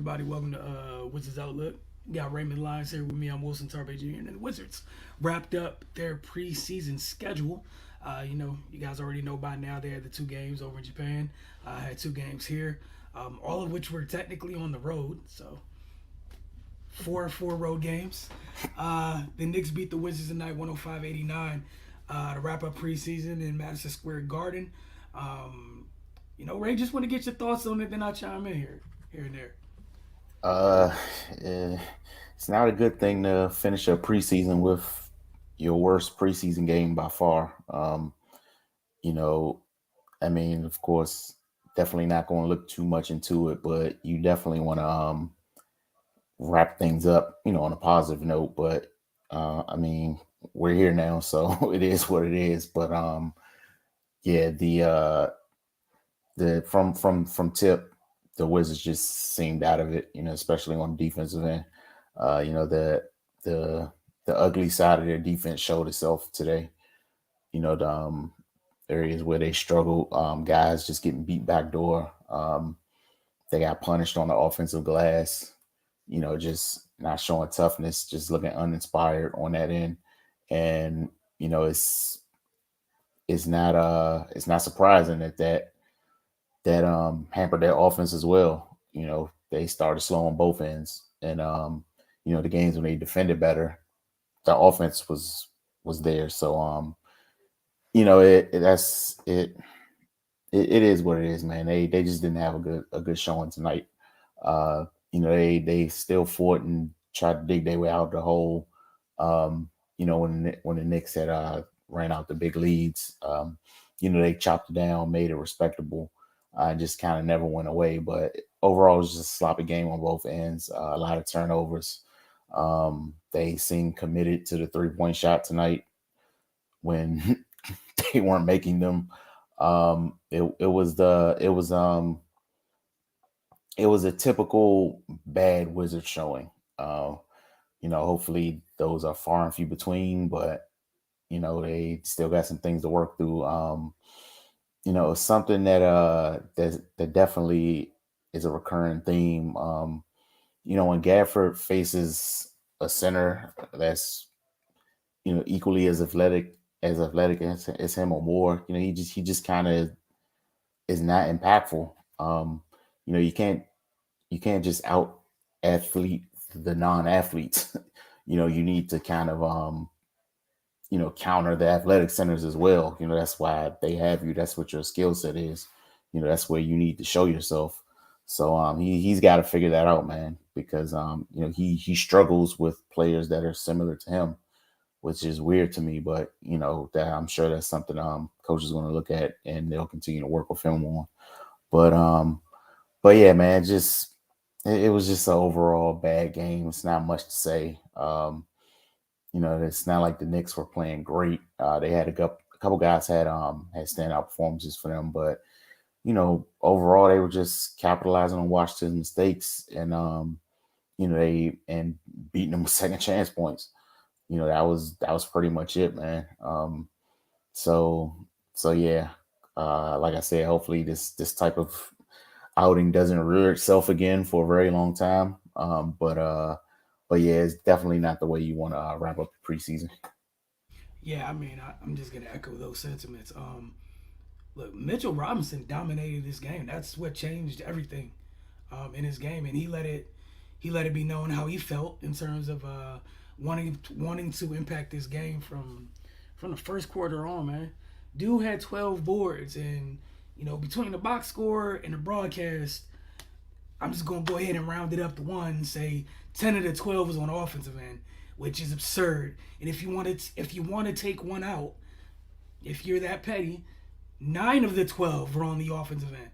everybody? Welcome to Wizards Outlook. Got Raymond Lyons here with me. I'm Wilson Tarpe Jr. And the Wizards wrapped up their preseason schedule. You guys already know by now they had the two games over in Japan. Had two games here, all of which were technically on the road. So four road games. The Knicks beat the Wizards tonight 105-89 to wrap up preseason in Madison Square Garden. Ray, just want to get your thoughts on it, then I'll chime in here and there. Uh, eh, it's not a good thing to finish a preseason with your worst preseason game by far. You know, I mean, of course, definitely not going to look too much into it, but you definitely want to wrap things up, on a positive note. But I mean, we're here now, so it is what it is. But yeah, the from tip, the Wizards just seemed out of it, especially on the defensive end. The the ugly side of their defense showed itself today. The areas where they struggled, guys just getting beat back door. They got punished on the offensive glass. Just not showing toughness, just looking uninspired on that end. And it's not surprising that hampered their offense as well. They started slow on both ends, and the games when they defended better, the offense was there. So it is what it is, man. They just didn't have a good showing tonight. They still fought and tried to dig their way out the hole. When the Knicks had ran out the big leads, they chopped it down, made it respectable, and just kind of never went away. But overall, it was just a sloppy game on both ends. A lot of turnovers. They seemed committed to the 3-point shot tonight when they weren't making them. It was a typical bad Wizard showing. Hopefully those are far and few between, but they still got some things to work through. Something that definitely is a recurring theme. When Gafford faces a center that's equally as athletic as him or more, he just kind of is not impactful. You can't just out athlete the non-athletes. You need to kind of counter the athletic centers as well. That's why they have you. That's what your skill set is. That's where you need to show yourself. So he's got to figure that out, man, because he struggles with players that are similar to him, which is weird to me. But that I'm sure that's something coach is going to look at and they'll continue to work with him on. But yeah, man, just it was just an overall bad game. It's not much to say. It's not like the Knicks were playing great. They had a couple guys had standout performances for them, but overall they were just capitalizing on Washington's mistakes and they and beating them with second chance points. That was pretty much it, man. So yeah, like I said, hopefully this type of outing doesn't rear itself again for a very long time. But yeah, it's definitely not the way you want to wrap up the preseason. Yeah, I mean, I'm just gonna echo those sentiments. Look, Mitchell Robinson dominated this game. That's what changed everything in his game, and he let it be known how he felt in terms of wanting to impact this game from the first quarter on. Man, dude had 12 boards, and between the box score and the broadcast, I'm just gonna go ahead and round it up to one and say 10 of the 12 was on the offensive end, which is absurd. And if you want to take one out, if you're that petty, 9 of the 12 were on the offensive end.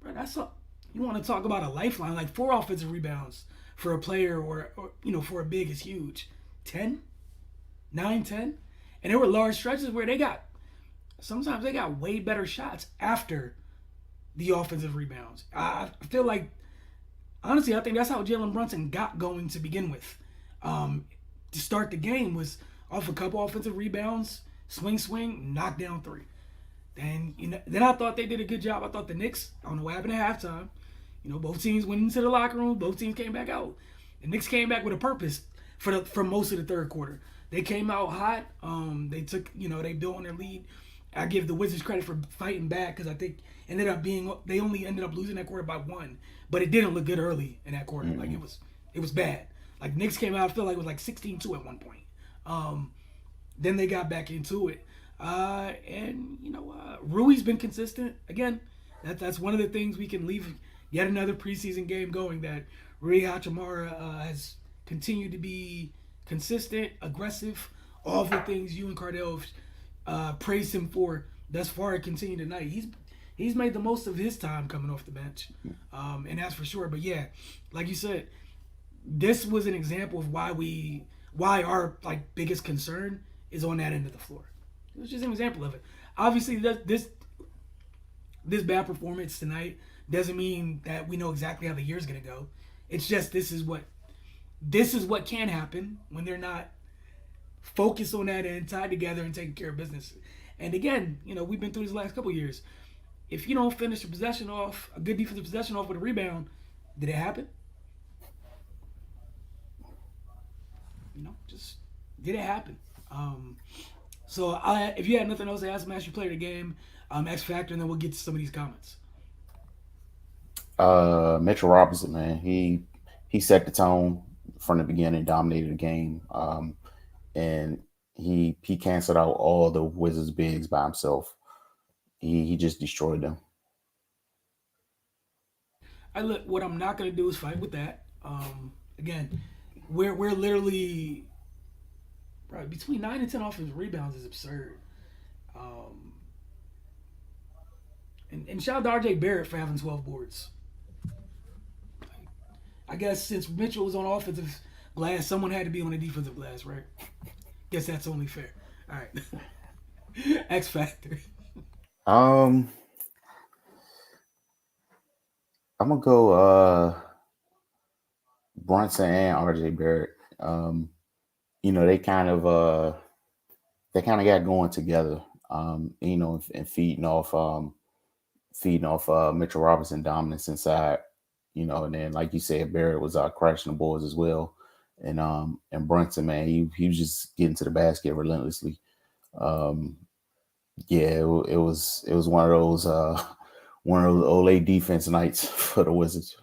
Bro, that's a, you want to talk about a lifeline? Like 4 offensive rebounds for a player or for a big is huge. 10, 9, 10, and there were large stretches where sometimes they got way better shots after the offensive rebounds. I feel like, honestly, I think that's how Jalen Brunson got going to begin with. To start the game was off a couple offensive rebounds, swing, knock down three. Then I thought they did a good job. I thought the Knicks, I don't know what happened at halftime. Both teams went into the locker room. Both teams came back out. The Knicks came back with a purpose for most of the third quarter. They came out hot. They took they built on their lead. I give the Wizards credit for fighting back because I think they only ended up losing that quarter by one, but it didn't look good early in that quarter. Like Mm-hmm. it was bad. Like Knicks came out, I feel like it was like 16-2 at one point. Um, then they got back into it. And Rui's been consistent again. That's one of the things we can leave yet another preseason game going. That Rui Hachimura has continued to be consistent, aggressive, all of the things you and Cardell praised him for thus far. Continue tonight. He's made the most of his time coming off the bench, and that's for sure. But yeah, like you said, this was an example of why our like biggest concern is on that end of the floor. It was just an example of it. Obviously, this bad performance tonight doesn't mean that we know exactly how the year's gonna go. It's just this is what can happen when they're not focused on that end, tied together, and taking care of business. And again, we've been through this last couple of years. If you don't finish a good defensive possession off with a rebound, did it happen? Just did it happen? If you had nothing else to ask, I'm ask you player of the game, X Factor, and then we'll get to some of these comments. Mitchell Robinson, man, he set the tone from the beginning, dominated the game, and he canceled out all the Wizards bigs by himself. He just destroyed them. I look. What I'm not gonna do is fight with that. Again, we're literally right between 9 and 10 offensive rebounds is absurd. Um, and shout out to RJ Barrett for having 12 boards. I guess since Mitchell was on offensive glass, someone had to be on the defensive glass, right? Guess that's only fair. All right. X Factor. Um, I'm gonna go Brunson and RJ Barrett. They kind of got going together. And feeding off Mitchell Robinson dominance inside. And then like you said, Barrett was crashing the boards as well. And Brunson, man, he was just getting to the basket relentlessly. Um, yeah, it was one of those Olay defense nights for the Wizards.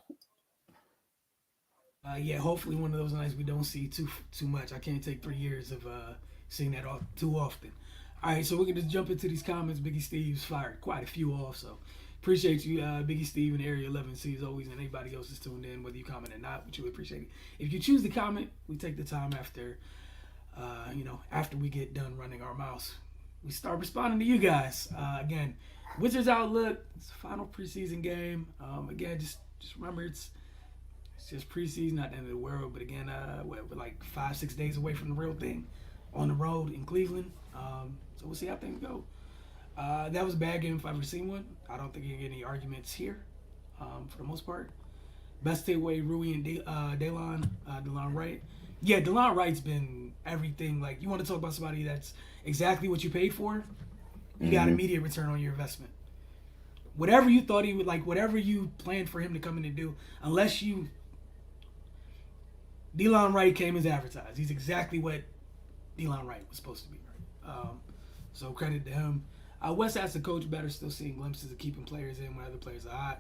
Yeah, hopefully one of those nights we don't see too much. I can't take 3 years of seeing that too often. All right, so we're gonna just jump into these comments. Biggie Steve's fired quite a few off, so appreciate you, Biggie Steve and Area 11C as always, and anybody else is tuned in, whether you comment or not. We truly appreciate it. If you choose to comment, we take the time after we get done running our mouths, we start responding to you guys. Again, Wizards outlook. It's the final preseason game. Again, just remember it's just preseason, not the end of the world. But again, we're like 5-6 days away from the real thing, on the road in Cleveland. So we'll see how things go. That was a bad game if I've ever seen one. I don't think you get any arguments here, for the most part. Best takeaway, Rui and DeLon Wright. Yeah, DeLon Wright's been everything. Like, you want to talk about somebody that's exactly what you paid for, you got Hmm. immediate return on your investment. Whatever you thought he would like, whatever you planned for him to come in and do, unless you DeLon Wright came as advertised. He's exactly what DeLon Wright was supposed to be. Right. So credit to him. West asked the coach better, still seeing glimpses of keeping players in when other players are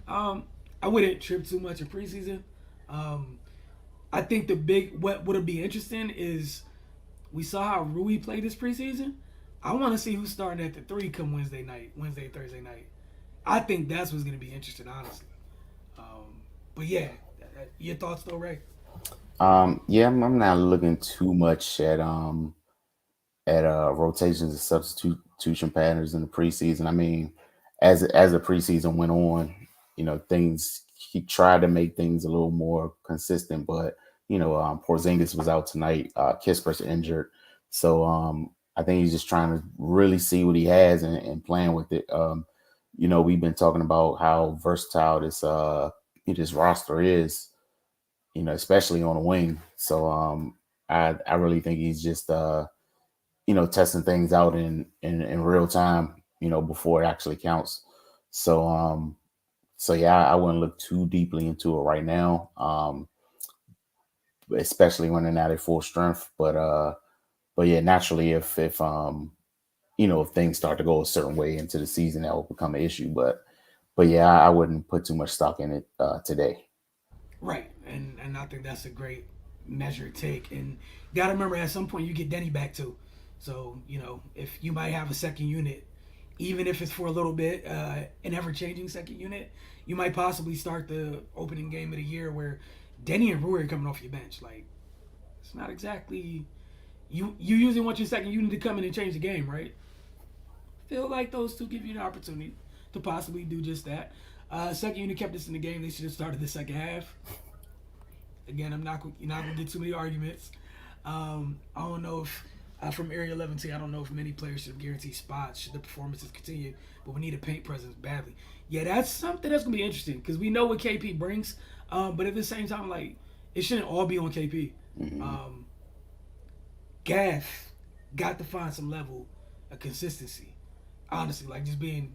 hot. I wouldn't trip too much in preseason. Um, I think what would be interesting is we saw how Rui played this preseason. I want to see who's starting at the three come Wednesday, Thursday night. I think that's what's going to be interesting, honestly. But yeah, your thoughts though, Ray? Yeah, I'm not looking too much at rotations and substitution patterns in the preseason. I mean, as the preseason went on, things he tried to make things a little more consistent, but Porzingis was out tonight, Kisper's injured, so I think he's just trying to really see what he has and playing with it. We've been talking about how versatile this roster is, especially on the wing. So I really think he's just testing things out in real time, before it actually counts. So So yeah, I wouldn't look too deeply into it right now, especially when they're not at full strength. But yeah, naturally, if if things start to go a certain way into the season, that will become an issue. But yeah, I wouldn't put too much stock in it today. Right, and I think that's a great measure to take. And you got to remember, at some point you get Denny back too. So if you might have a second unit, even if it's for a little bit, an ever-changing second unit, you might possibly start the opening game of the year where Denny and Rui are coming off your bench. Like, it's not exactly you usually want your second unit to come in and change the game, right? Feel like those two give you the opportunity to possibly do just that. Second unit kept us in the game. They should have started the second half. Again, you're not gonna get too many arguments. I don't know if from Area 11T, I don't know if many players should have guaranteed spots should the performances continue, but we need a paint presence badly. Yeah, that's something that's gonna be interesting because we know what KP brings, but at the same time, like it shouldn't all be on KP. Hmm. Gaff got to find some level of consistency. Honestly, like just being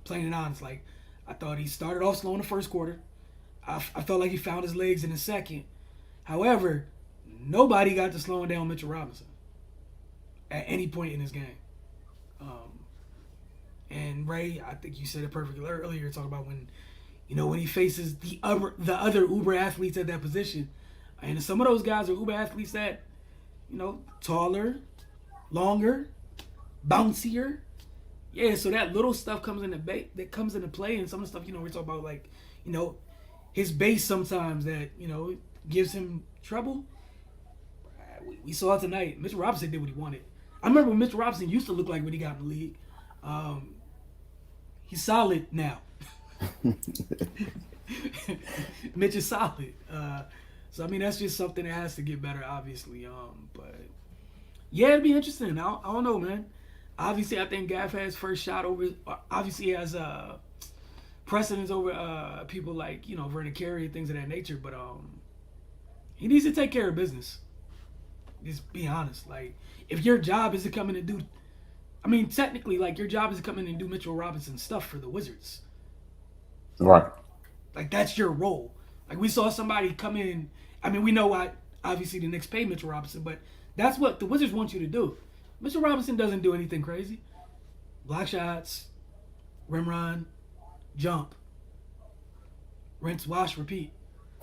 plain and honest. Like I thought he started off slow in the first quarter. I felt like he found his legs in the second. However, nobody got to slowing down Mitchell Robinson at any point in this game. Um, and Ray, I think you said it perfectly earlier, talking about when he faces the other Uber athletes at that position, and some of those guys are Uber athletes that taller, longer, bouncier. Yeah, so that little stuff comes into play, and some of the stuff we're talking about like you know his base sometimes that gives him trouble. We saw it tonight. Mitchell Robinson did what he wanted. I remember when Mitchell Robinson used to look like when he got in the league. Um, he's solid now. Mitch is solid. So I mean that's just something that has to get better, obviously. But yeah, it'd be interesting. I don't know, man. Obviously, I think Gaff has first shot over. Obviously, he has precedence over people like Vernon Carey and things of that nature. But he needs to take care of business. Just be honest. Like if your job is to come in and do, I mean, technically, like your job is to come in and do Mitchell Robinson stuff for the Wizards. Right. Like that's your role. Like we saw somebody come in. I mean, we know why. Obviously, the Knicks paid Mitchell Robinson, but that's what the Wizards want you to do. Mitchell Robinson doesn't do anything crazy. Block shots, rim run, jump, rinse, wash, repeat.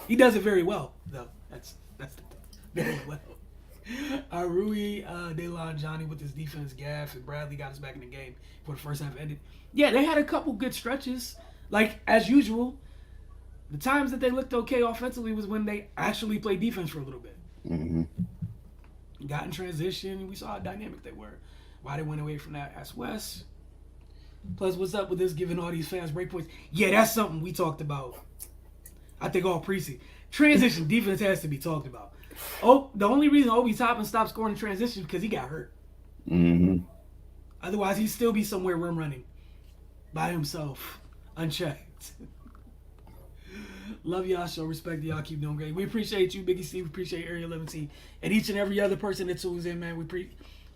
He does it very well, though. That's the thing. Very well. Rui, Delon, Johnny with his defense, Gaff, and Bradley got us back in the game before the first half ended. Yeah, they had a couple good stretches. Like as usual, the times that they looked okay offensively was when they actually played defense for a little bit. Hmm. Got in transition. We saw how dynamic they were. Why they went away from that as West. Plus, what's up with this giving all these fans break points? Yeah, that's something we talked about. I think all preseason. Transition defense has to be talked about. Oh, the only reason Obi Toppin stopped scoring in transition is because he got hurt. Hmm. Otherwise, he'd still be somewhere rim running by himself, unchecked. Love y'all. Show respect to y'all. Keep doing great. We appreciate you, Biggie C. We appreciate Area 11T and each and every other person that tunes in, man.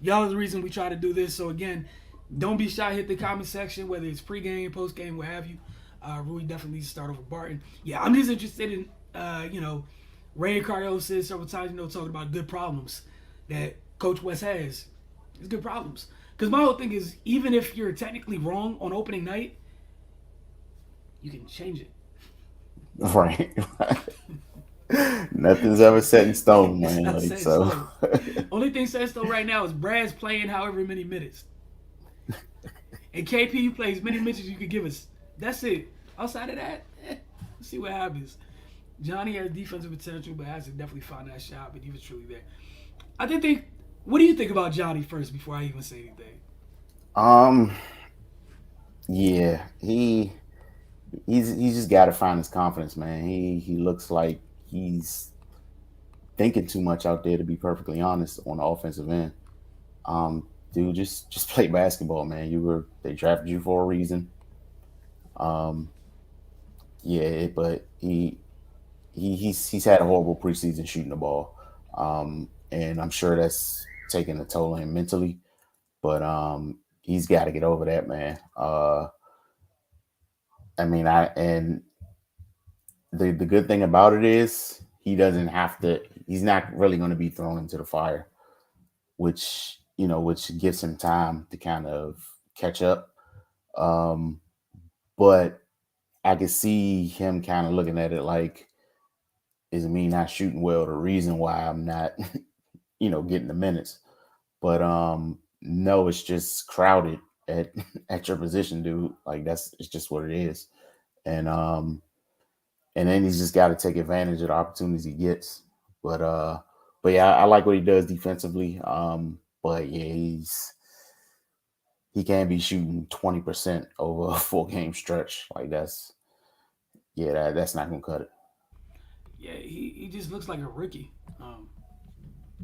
Y'all are the reason we try to do this. So again, don't be shy. Hit the comment section, whether it's pregame, postgame, what have you. Rui definitely needs to start over Barton. Yeah, I'm just interested in, Ray Cardio said several times, talking about good problems that Coach West has. It's good problems. Because my whole thing is, even if you're technically wrong on opening night, you can change it. Right. Nothing's ever set in stone, It's man. not Like set in so. stone. Only thing set in stone right now is Brad's playing however many minutes. And KP plays many minutes you could give us. That's it. Outside of that, let's see what happens. Johnny has defensive potential, but has to definitely find that shot. But he was truly there. I did think. What do you think about Johnny first before I even say anything? um. Yeah. He's just got to find his confidence, man. He looks like he's thinking too much out there. To be perfectly honest, on the offensive end. Dude, just play basketball, man. They drafted you for a reason. Um. Yeah, but he's had a horrible preseason shooting the ball, and I'm sure that's taking a toll on him mentally. But he's got to get over that, man. I mean, the good thing about it is he doesn't have to. He's not really going to be thrown into the fire, which which gives him time to kind of catch up. Um, but I could see him kind of looking at it like, is me not shooting well the reason why I'm not, getting the minutes? But no, it's just crowded at at your position, dude. Like it's just what it is. And then he's just got to take advantage of the opportunities he gets. But but yeah, I like what he does defensively. But yeah, he can't be shooting 20% over a full game stretch. Like that's not gonna cut it. Yeah, he just looks like a rookie.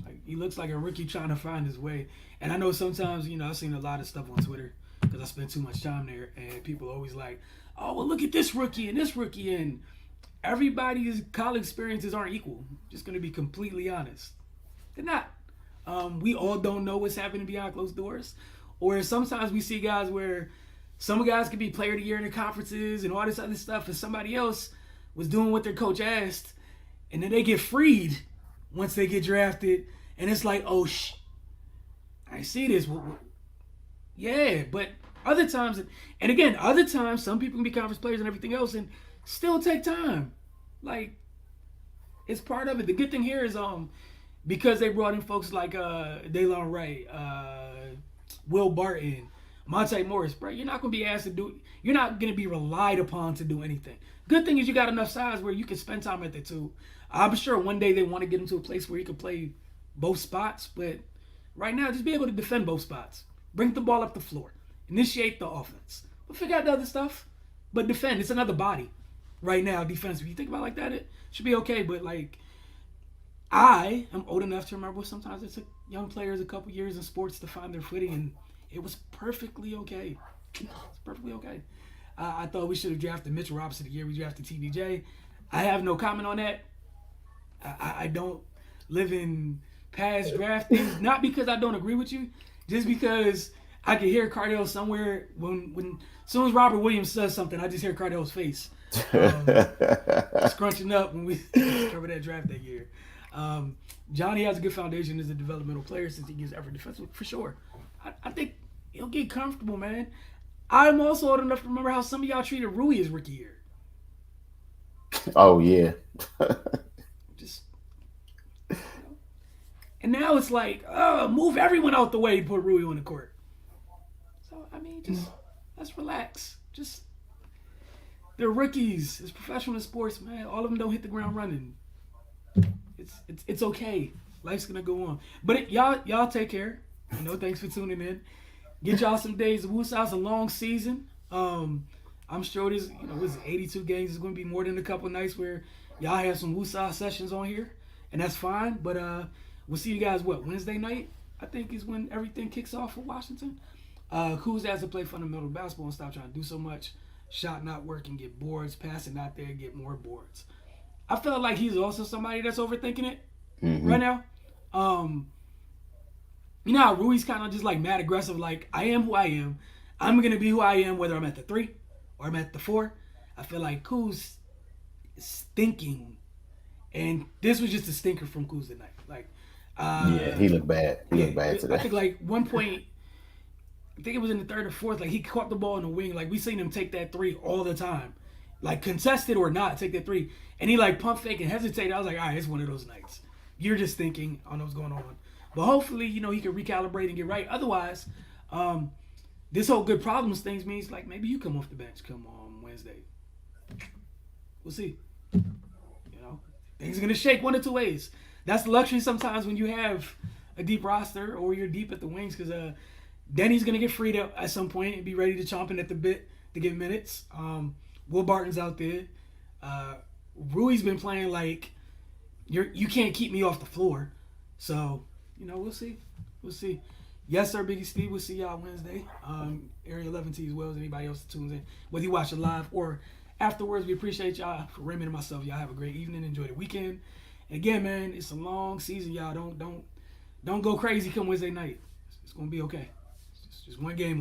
Like he looks like a rookie trying to find his way. And I know sometimes, I've seen a lot of stuff on Twitter because I spend too much time there, and people always like, "Oh, well, look at this rookie and this rookie," and everybody's college experiences aren't equal. Just gonna be completely honest, they're not. We all don't know what's happening behind closed doors, or sometimes we see guys where some guys could be player of the year in the conferences and all this other stuff, and somebody else was doing what their coach asked, and then they get freed once they get drafted, and it's like, oh I see this. Yeah, but other times, and again, other times, some people can be conference players and everything else, and still take time. Like it's part of it. The good thing here is because they brought in folks like Daylon Wright, Will Barton, Monte Morris, bro. You're not gonna be asked to do. You're not gonna be relied upon to do anything. Good thing is you got enough size where you can spend time at the two. I'm sure one day they want to get him to a place where he can play both spots, but right now just be able to defend both spots. Bring the ball up the floor, initiate the offense. We'll figure out the other stuff, but defend. It's another body right now. Defense. If you think about it like that, it should be okay. But like, I am old enough to remember sometimes it took young players a couple years in sports to find their footing, and it was perfectly okay. It's perfectly okay. I thought we should have drafted Mitchell Robinson the year we drafted TBJ. I have no comment on that. I don't live in past draft things, not because I don't agree with you, just because I can hear Cardell somewhere when as soon as Robert Williams says something, I just hear Cardell's face scrunching up when we covered that draft that year. Johnny has a good foundation as a developmental player since he gives effort defensively, for sure. I think he'll get comfortable, man. I'm also old enough to remember how some of y'all treated Rui his rookie year. Oh yeah. Just, and now it's like, move everyone out the way to put Rui on the court. So I mean, just let's relax. Just they're rookies. It's professional sports, man. All of them don't hit the ground running. It's okay. Life's gonna go on. But y'all take care. Thanks for tuning in. Get y'all some days of woosah. It's a long season. I'm sure this, was 82 games. It's going to be more than a couple nights where y'all have some woosah sessions on here, and that's fine. But we'll see you guys, Wednesday night, I think, is when everything kicks off for Washington. Kuz has to play fundamental basketball and stop trying to do so much. Shot not working, get boards. Passing not there, get more boards. I felt like he's also somebody that's overthinking it right now. You know how Rui's kind of just like mad aggressive, like, I am who I am. I'm going to be who I am whether I'm at the 3 or I'm at the 4. I feel like Kuz is thinking, and this was just a stinker from Kuz tonight. Like, yeah, he looked bad. He looked bad today. I think like one point, I think it was in the 3rd or 4th, like he caught the ball in the wing. Like we seen him take that 3 all the time. Like contested or not, take that 3. And he like pump fake and hesitated. I was like, all right, it's one of those nights. You're just thinking, I don't know what's going on. But hopefully, he can recalibrate and get right. Otherwise, this whole good problems things means like maybe you come off the bench come on Wednesday. We'll see. Things are gonna shake one or two ways. That's the luxury sometimes when you have a deep roster or you're deep at the wings, because Denny's gonna get freed up at some point and be ready to chomping at the bit to get minutes. Will Barton's out there. Rui's been playing like you can't keep me off the floor. So. We'll see. We'll see. Yes, sir, Biggie Steve. We'll see y'all Wednesday. Area 11T as well as anybody else that tunes in. Whether you watch it live or afterwards, we appreciate y'all. For Raymond and myself, y'all have a great evening. Enjoy the weekend. And again, man, it's a long season, y'all. Don't go crazy come Wednesday night. It's gonna be okay. It's just one game.